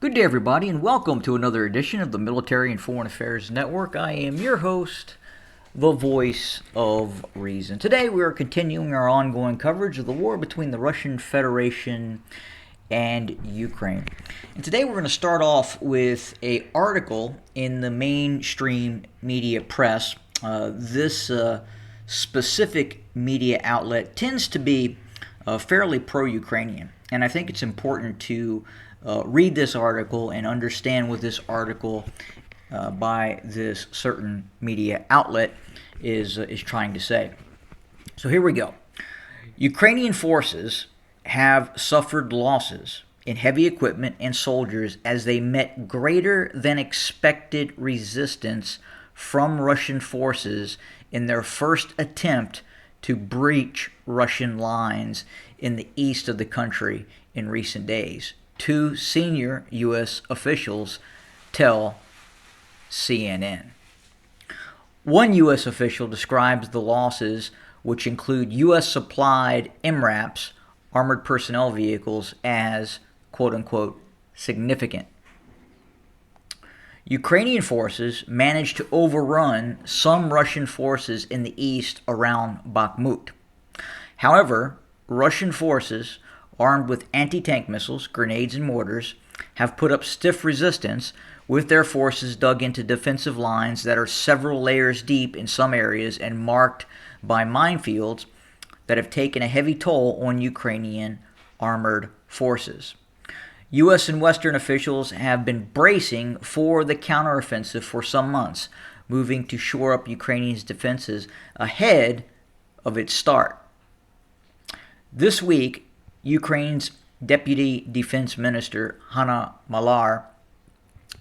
Good day, everybody, and welcome to another edition of the Military and Foreign Affairs Network. I am your host, the voice of reason. Today, we are continuing our ongoing coverage of the war between the Russian Federation and Ukraine. And today, we're going to start off with an article in the mainstream media press. This specific media outlet tends to be fairly pro-Ukrainian, and I think it's important to read this article and understand what this article by this certain media outlet is trying to say. So here we go. Ukrainian forces have suffered losses in heavy equipment and soldiers as they met greater than expected resistance from Russian forces in their first attempt to breach Russian lines in the east of the country in recent days. Two senior U.S. officials tell CNN. One U.S. official describes the losses, which include U.S.-supplied MRAPs, armored personnel vehicles, as, quote-unquote, significant. Ukrainian forces managed to overrun some Russian forces in the east around Bakhmut. However, Russian forces, armed with anti-tank missiles, grenades, and mortars, have put up stiff resistance, with their forces dug into defensive lines that are several layers deep in some areas and marked by minefields that have taken a heavy toll on Ukrainian armored forces. U.S. and Western officials have been bracing for the counteroffensive for some months, moving to shore up Ukrainians' defenses ahead of its start. This week, Ukraine's Deputy Defense Minister, Hanna Maliar,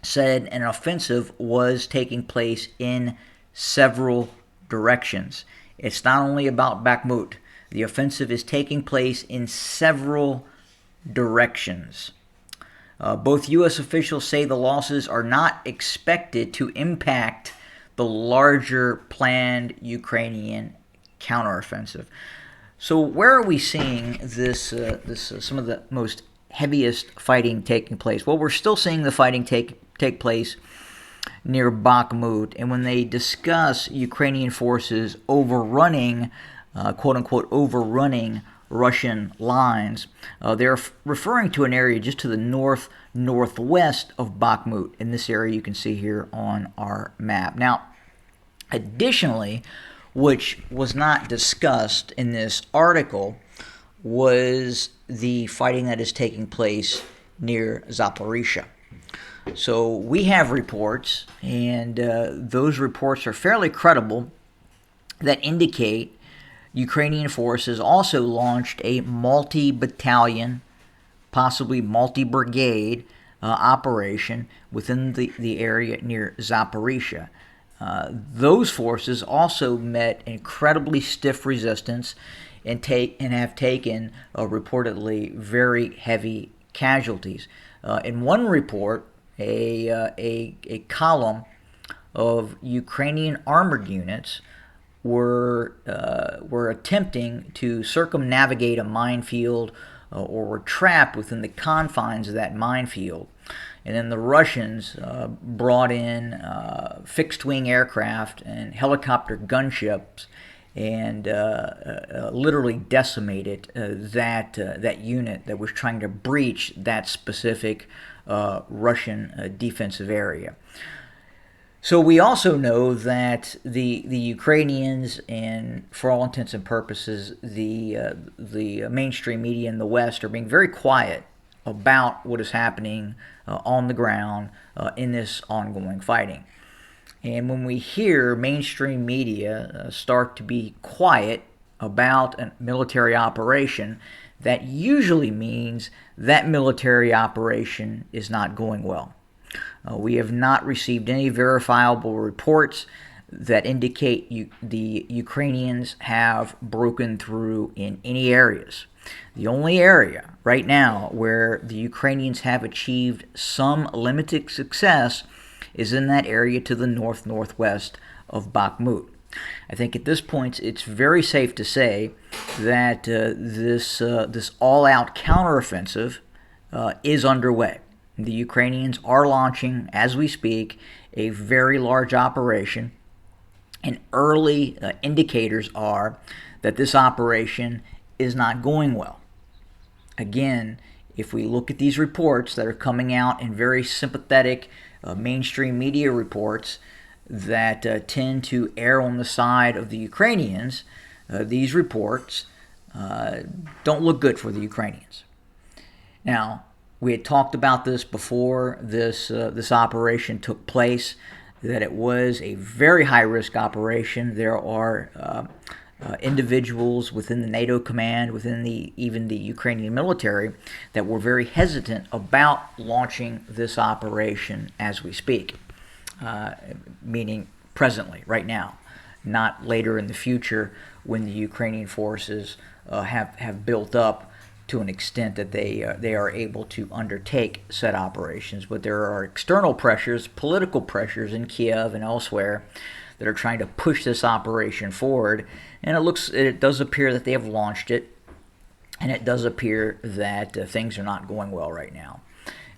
said an offensive was taking place in several directions. It's not only about Bakhmut. The offensive is taking place in several directions. Both U.S. officials say the losses are not expected to impact the larger planned Ukrainian counteroffensive. So where are we seeing this some of the most heaviest fighting taking place? Well, we're still seeing the fighting take place near Bakhmut. And when they discuss Ukrainian forces overrunning, quote-unquote, overrunning Russian lines, they're referring to an area just to the northwest of Bakhmut. In this area you can see here on our map. Now, additionally, which was not discussed in this article, was the fighting that is taking place near Zaporizhzhia. So we have reports, and those reports are fairly credible, that indicate Ukrainian forces also launched a multi-battalion, possibly multi-brigade operation within the area near Zaporizhzhia. Those forces also met incredibly stiff resistance and have taken reportedly very heavy casualties. In one report, a column of Ukrainian armored units were attempting to circumnavigate a minefield or were trapped within the confines of that minefield. And then the Russians brought in fixed-wing aircraft and helicopter gunships and literally decimated that unit that was trying to breach that specific Russian defensive area. So we also know that the Ukrainians, and for all intents and purposes, the mainstream media in the West are being very quiet about what is happening on the ground in this ongoing fighting. And when we hear mainstream media start to be quiet about a military operation, that usually means that military operation is not going well. We have not received any verifiable reports that indicate the Ukrainians have broken through in any areas. The only area right now where the Ukrainians have achieved some limited success is in that area to the northwest of Bakhmut. I think at this point it's very safe to say that this all-out counteroffensive is underway. The Ukrainians are launching, as we speak, a very large operation, and early indicators are that this operation is not going well. Again, if we look at these reports that are coming out in very sympathetic mainstream media reports that tend to err on the side of the Ukrainians, these reports don't look good for the Ukrainians. Now, we had talked about this before this operation took place, that it was a very high-risk operation. There are individuals within the NATO command, within even the Ukrainian military, that were very hesitant about launching this operation as we speak, meaning presently, right now, not later in the future when the Ukrainian forces have built up to an extent that they are able to undertake said operations. But there are external pressures, political pressures in Kiev and elsewhere that are trying to push this operation forward, and it does appear that they have launched it, and it does appear that things are not going well right now.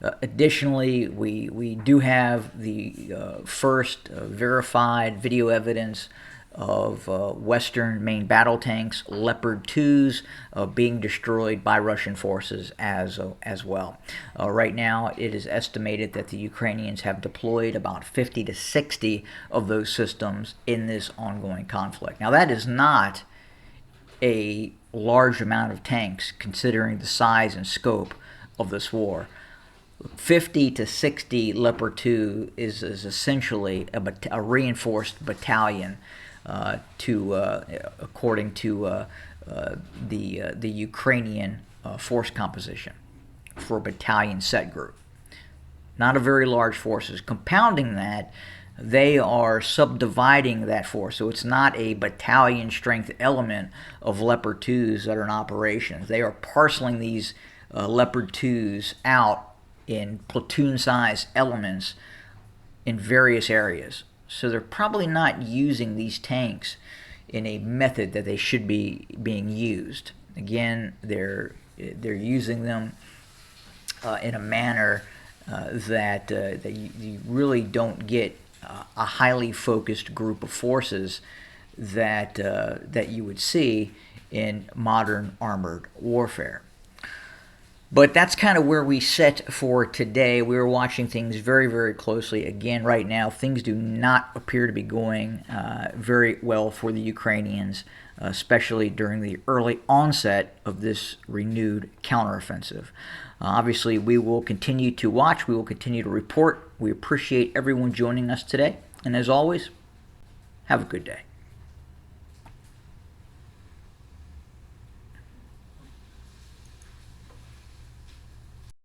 Additionally, we do have the first verified video evidence of Western main battle tanks, Leopard 2s, being destroyed by Russian forces as well. Right now, it is estimated that the Ukrainians have deployed about 50 to 60 of those systems in this ongoing conflict. Now, that is not a large amount of tanks considering the size and scope of this war. 50 to 60 Leopard 2 is essentially a reinforced battalion, according to the Ukrainian force composition for a battalion set group. Not a very large forces. Compounding that, they are subdividing that force, so it's not a battalion strength element of Leopard 2s that are in operation. They are parceling these Leopard 2s out in platoon-sized elements in various areas. So they're probably not using these tanks in a method that they should be being used. Again, they're using them in a manner that you really don't get a highly focused group of forces that you would see in modern armored warfare. But that's kind of where we sit for today. We were watching things very, very closely. Again, right now, things do not appear to be going very well for the Ukrainians, especially during the early onset of this renewed counteroffensive. Obviously, we will continue to watch. We will continue to report. We appreciate everyone joining us today. And as always, have a good day.